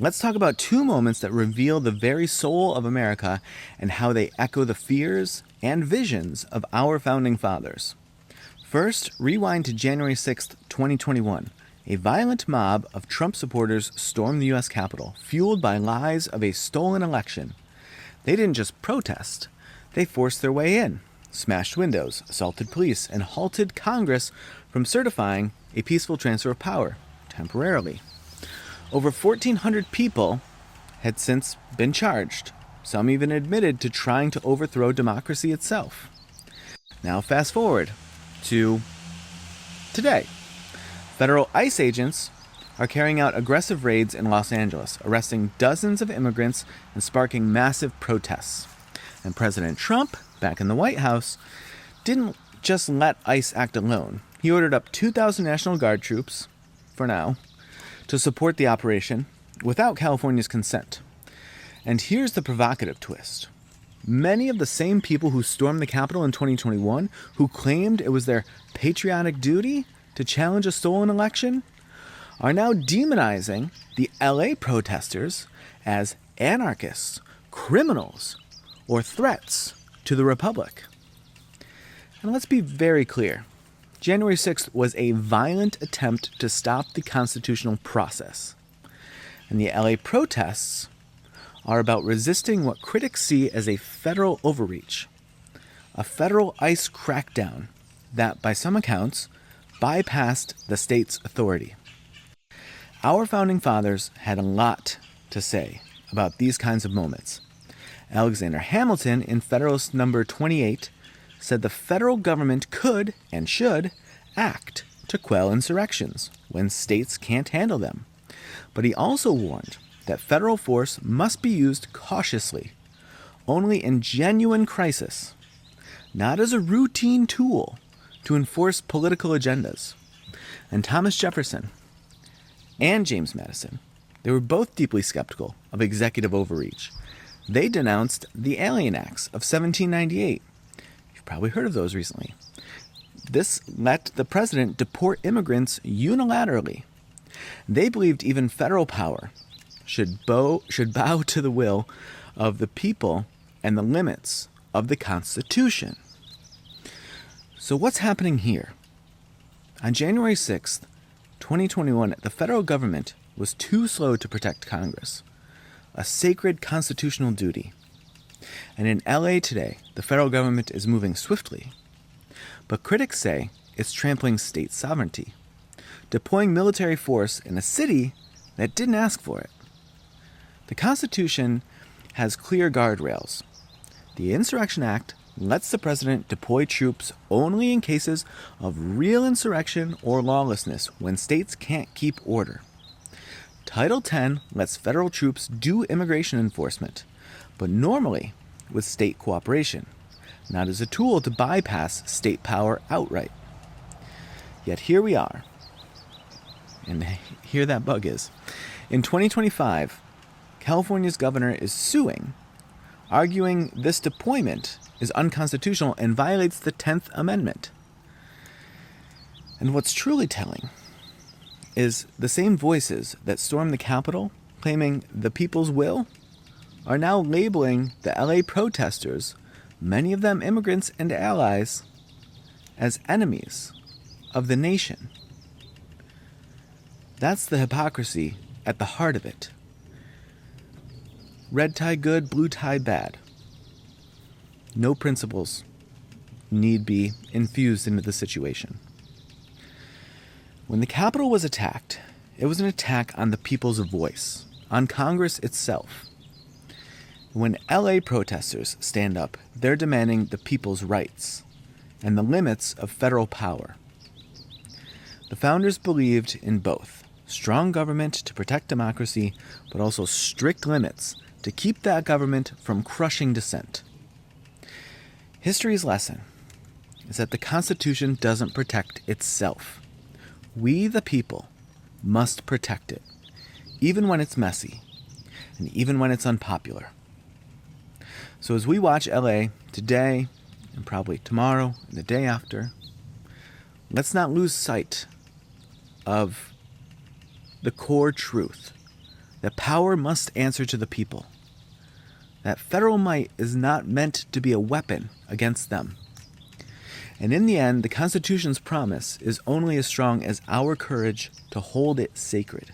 Let's talk about two moments that reveal the very soul of America and how they echo the fears and visions of our founding fathers. First, rewind to January 6th, 2021. A violent mob of Trump supporters stormed the U.S. Capitol, fueled by lies of a stolen election. They didn't just protest, they forced their way in, smashed windows, assaulted police, and halted Congress from certifying a peaceful transfer of power, temporarily. Over 1,400 people had since been charged. Some even admitted to trying to overthrow democracy itself. Now fast forward to today. Federal ICE agents are carrying out aggressive raids in Los Angeles, arresting dozens of immigrants and sparking massive protests. And President Trump, back in the White House, didn't just let ICE act alone. He ordered up 2,000 National Guard troops, for now, to support the operation without California's consent. And here's the provocative twist. Many of the same people who stormed the Capitol in 2021, who claimed it was their patriotic duty to challenge a stolen election, are now demonizing the LA protesters as anarchists, criminals, or threats to the Republic. And let's be very clear. January 6th was a violent attempt to stop the constitutional process. And the LA protests are about resisting what critics see as a federal overreach, a federal ICE crackdown that, by some accounts, bypassed the state's authority. Our founding fathers had a lot to say about these kinds of moments. Alexander Hamilton, in Federalist Number 28, said the federal government could and should act to quell insurrections when states can't handle them. But he also warned that federal force must be used cautiously, only in genuine crisis, not as a routine tool to enforce political agendas. And Thomas Jefferson and James Madison, they were both deeply skeptical of executive overreach. They denounced the Alien Acts of 1798. You've probably heard of those recently. This let the president deport immigrants unilaterally. They believed even federal power should bow to the will of the people and the limits of the Constitution. So what's happening here? On January 6th, 2021, the federal government was too slow to protect Congress, a sacred constitutional duty. And in LA today, the federal government is moving swiftly. But critics say it's trampling state sovereignty, deploying military force in a city that didn't ask for it. The Constitution has clear guardrails. The Insurrection Act lets the president deploy troops only in cases of real insurrection or lawlessness when states can't keep order. Title 10 lets federal troops do immigration enforcement, but normally with state cooperation, not as a tool to bypass state power outright. Yet here we are, and here that bug is. In 2025, California's governor is suing, arguing this deployment is unconstitutional and violates the 10th Amendment. And what's truly telling is the same voices that stormed the Capitol, claiming the people's will, are now labeling the LA protesters, many of them immigrants and allies, as enemies of the nation. That's the hypocrisy at the heart of it. Red tie good, blue tie bad. No principles need be infused into the situation. When the Capitol was attacked, it was an attack on the people's voice, on Congress itself. When LA protesters stand up, they're demanding the people's rights and the limits of federal power. The founders believed in both strong government to protect democracy, but also strict limits to keep that government from crushing dissent. History's lesson is that the Constitution doesn't protect itself. We, the people, must protect it, even when it's messy, and even when it's unpopular. So as we watch LA today, and probably tomorrow, and the day after, let's not lose sight of the core truth that power must answer to the people, that federal might is not meant to be a weapon against them. And in the end, the Constitution's promise is only as strong as our courage to hold it sacred.